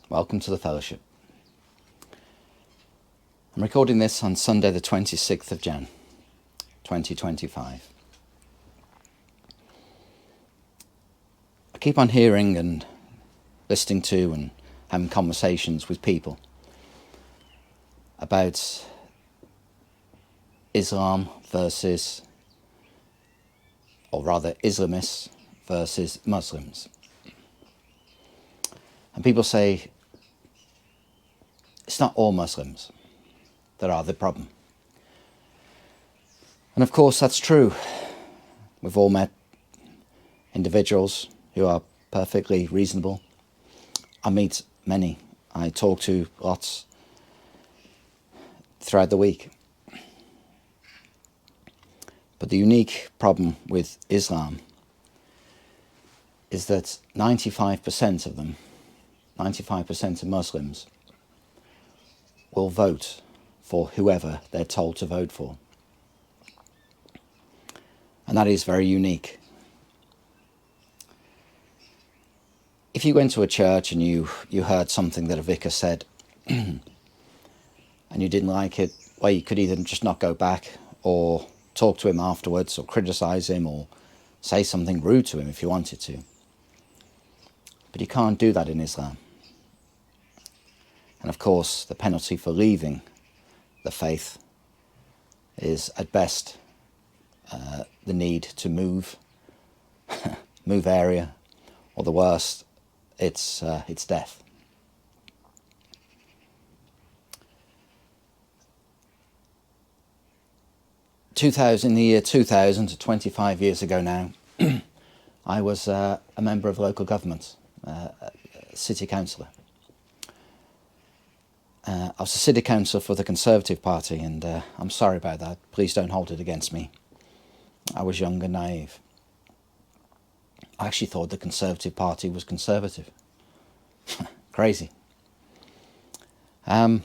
Welcome to the Fellowship. I'm recording this on Sunday the 26th of Jan, 2025. I keep on hearing and listening to and having conversations with people about Islam versus, or rather Islamists versus Muslims. And people say, it's not all Muslims that are the problem. And of course that's true. We've all met individuals who are perfectly reasonable. I meet many. I talk to lots throughout the week. But the unique problem with Islam is that 95% of them, 95% of Muslims, will vote for whoever they're told to vote for. And that is very unique. If you went to a church and you heard something that a vicar said and you didn't like it, well, you could either just not go back or talk to him afterwards or criticize him or say something rude to him if you wanted to. But you can't do that in Islam. And of course, the penalty for leaving the faith is at best the need to move area, or the worst, it's death. In the year 2000, 25 years ago now, I was a member of local government, a city councillor. I was a city councillor for the Conservative Party, and I'm sorry about that. Please don't hold it against me. I was young and naive. I actually thought the Conservative Party was conservative. Crazy. I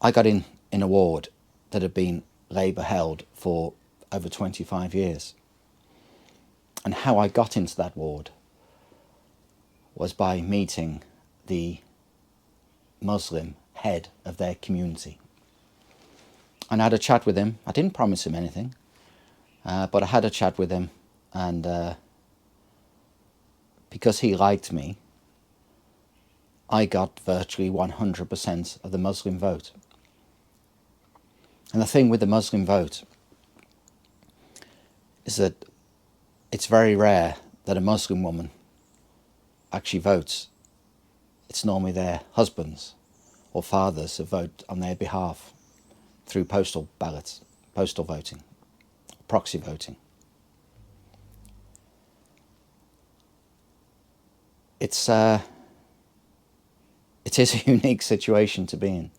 got in a ward that had been Labour held for over 25 years. And how I got into that ward was by meeting the Muslim head of their community. And I had a chat with him. I didn't promise him anything, but I had a chat with him, and because he liked me, I got virtually 100% of the Muslim vote. And the thing with the Muslim vote is that it's very rare that a Muslim woman actually votes. It's normally their husbands or fathers who vote on their behalf through postal ballots, postal voting, proxy voting. It is a unique situation to be in.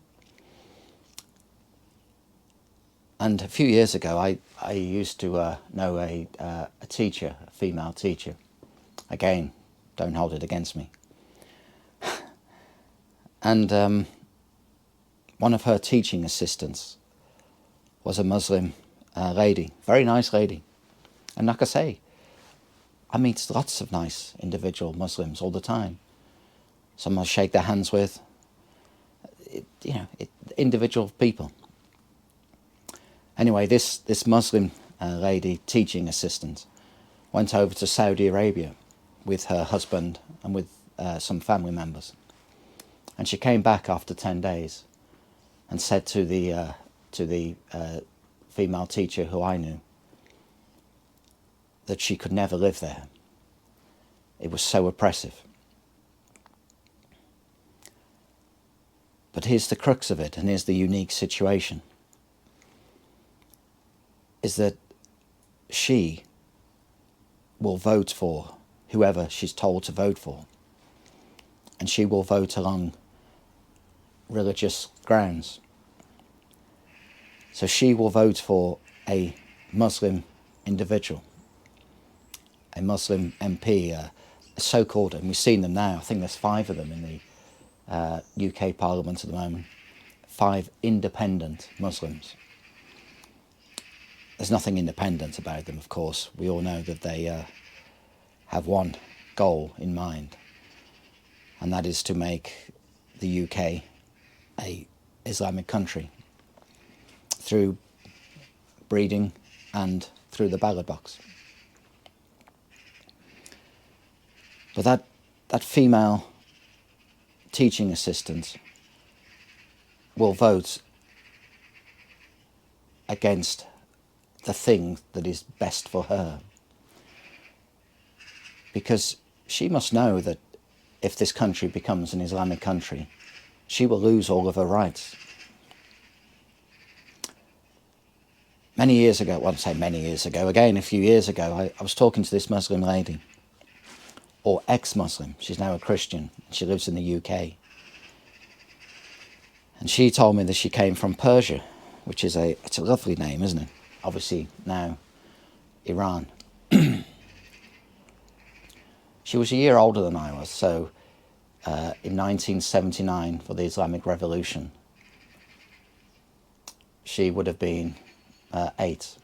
And a few years ago, I used to know a teacher, a female teacher. Again, don't hold it against me. And one of her teaching assistants was a Muslim lady, very nice lady. And like I say, I meet lots of nice individual Muslims all the time. Some I'll shake their hands with, individual people. Anyway, this Muslim lady teaching assistant went over to Saudi Arabia with her husband and with some family members. And she came back after 10 days and said to the female teacher who I knew that she could never live there. It was so oppressive. But here's the crux of it, and here's the unique situation, is that she will vote for whoever she's told to vote for. And she will vote along religious grounds. So she will vote for a Muslim individual, a Muslim MP, a so-called, and we've seen them now, I think there's 5 of them in the UK Parliament at the moment, 5 independent Muslims. There's nothing independent about them, of course. We all know that they have one goal in mind, and that is to make the UK a Islamic country through breeding and through the ballot box. But that female teaching assistant will vote against the thing that is best for her, because she must know that if this country becomes an Islamic country, she will lose all of her rights. Many years ago, well, I say many years ago, again a few years ago, I was talking to this Muslim lady, or ex-Muslim. She's now a Christian. She lives in the UK. And she told me that she came from Persia, which is it's a lovely name, isn't it? Obviously now Iran. She was a year older than I was, so in 1979, for the Islamic Revolution, she would have been 8.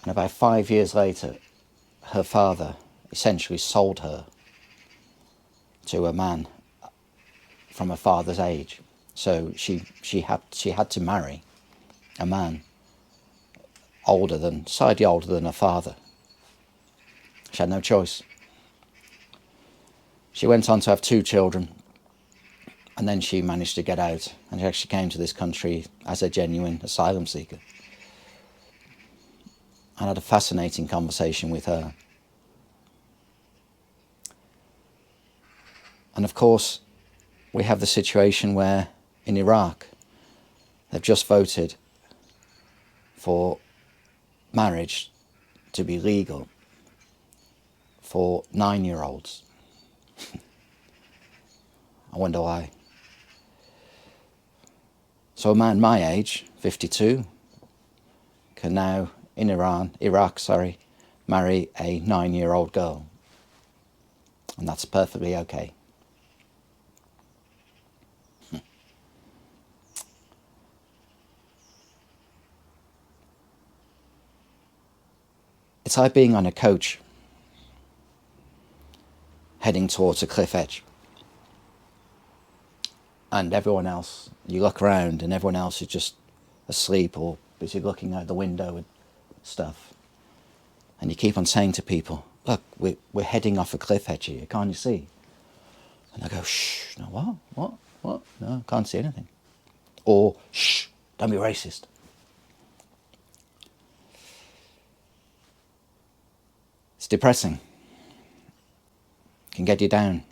And about 5 years later, her father essentially sold her to a man from her father's age. So she had to marry a man slightly older than her father. She had no choice. She went on to have 2 children, and then she managed to get out, and she actually came to this country as a genuine asylum seeker. I had a fascinating conversation with her. And of course, we have the situation where in Iraq, they've just voted for marriage to be legal for 9-year-olds. I wonder why. So a man my age, 52, can now in Iraq, marry a 9-year-old girl. And that's perfectly okay. It's like being on a coach heading towards a cliff edge. And everyone else, you look around and everyone else is just asleep or busy looking out the window and stuff. And you keep on saying to people, look, we're heading off a cliff edge here, can't you see? And they go, shh, no, what? No, can't see anything. Or, shh, don't be racist. It's depressing. It can get you down.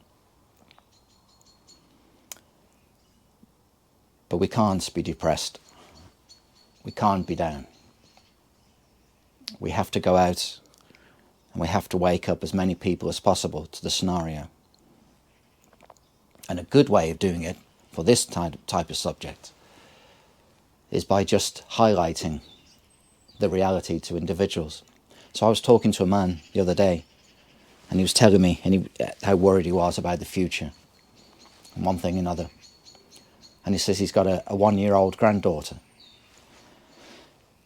But we can't be depressed. We can't be down. We have to go out and we have to wake up as many people as possible to the scenario. And a good way of doing it for this type of subject is by just highlighting the reality to individuals. So I was talking to a man the other day, and he was telling me how worried he was about the future and one thing and another. And he says he's got a 1-year-old granddaughter.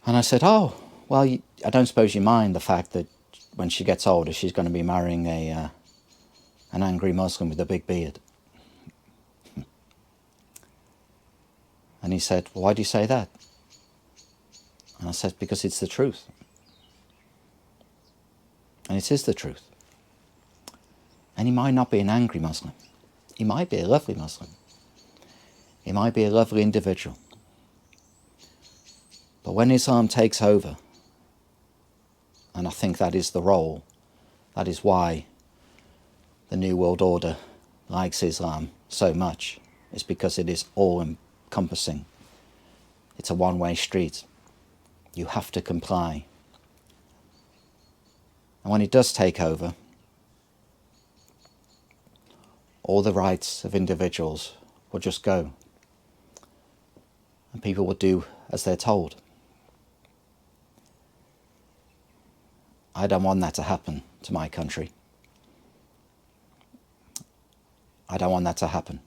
And I said, oh, well, I don't suppose you mind the fact that when she gets older, she's going to be marrying an angry Muslim with a big beard. And he said, well, why do you say that? And I said, because it's the truth. And it is the truth. And he might not be an angry Muslim. He might be a lovely Muslim. He might be a lovely individual. But when Islam takes over, and I think that is the role, that is why the New World Order likes Islam so much, is because it is all-encompassing. It's a one-way street. You have to comply. And when it does take over, all the rights of individuals will just go. And people will do as they're told. I don't want that to happen to my country. I don't want that to happen.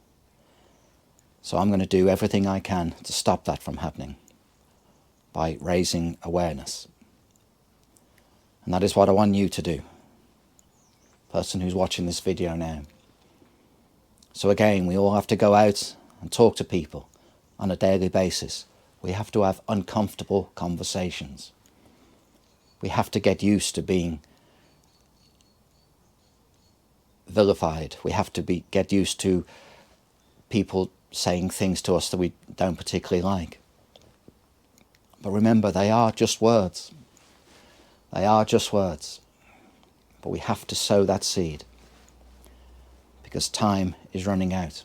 So I'm going to do everything I can to stop that from happening by raising awareness. And that is what I want you to do. Person who's watching this video now, So again, we all have to go out and talk to people on a daily basis. We have to have uncomfortable conversations. We have to get used to being vilified. We have to get used to people saying things to us that we don't particularly like. But remember, they are just words. They are just words. But we have to sow that seed, because time is running out.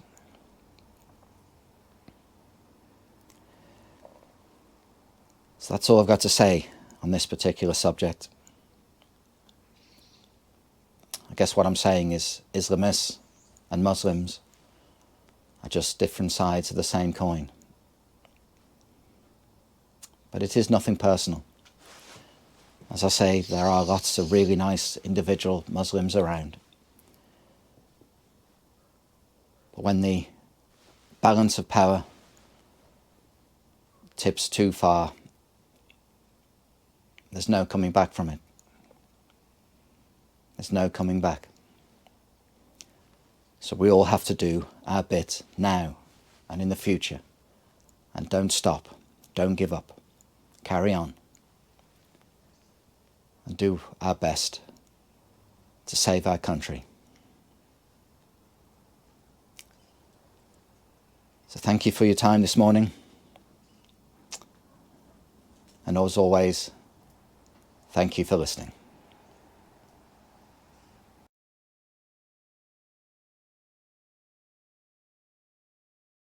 So that's all I've got to say on this particular subject. I guess what I'm saying is Islamists and Muslims are just different sides of the same coin. But it is nothing personal. As I say, there are lots of really nice individual Muslims around. But when the balance of power tips too far, there's no coming back from it. There's no coming back. So we all have to do our bit now and in the future. And don't stop. Don't give up. Carry on. And do our best to save our country. So thank you for your time this morning. And as always, thank you for listening.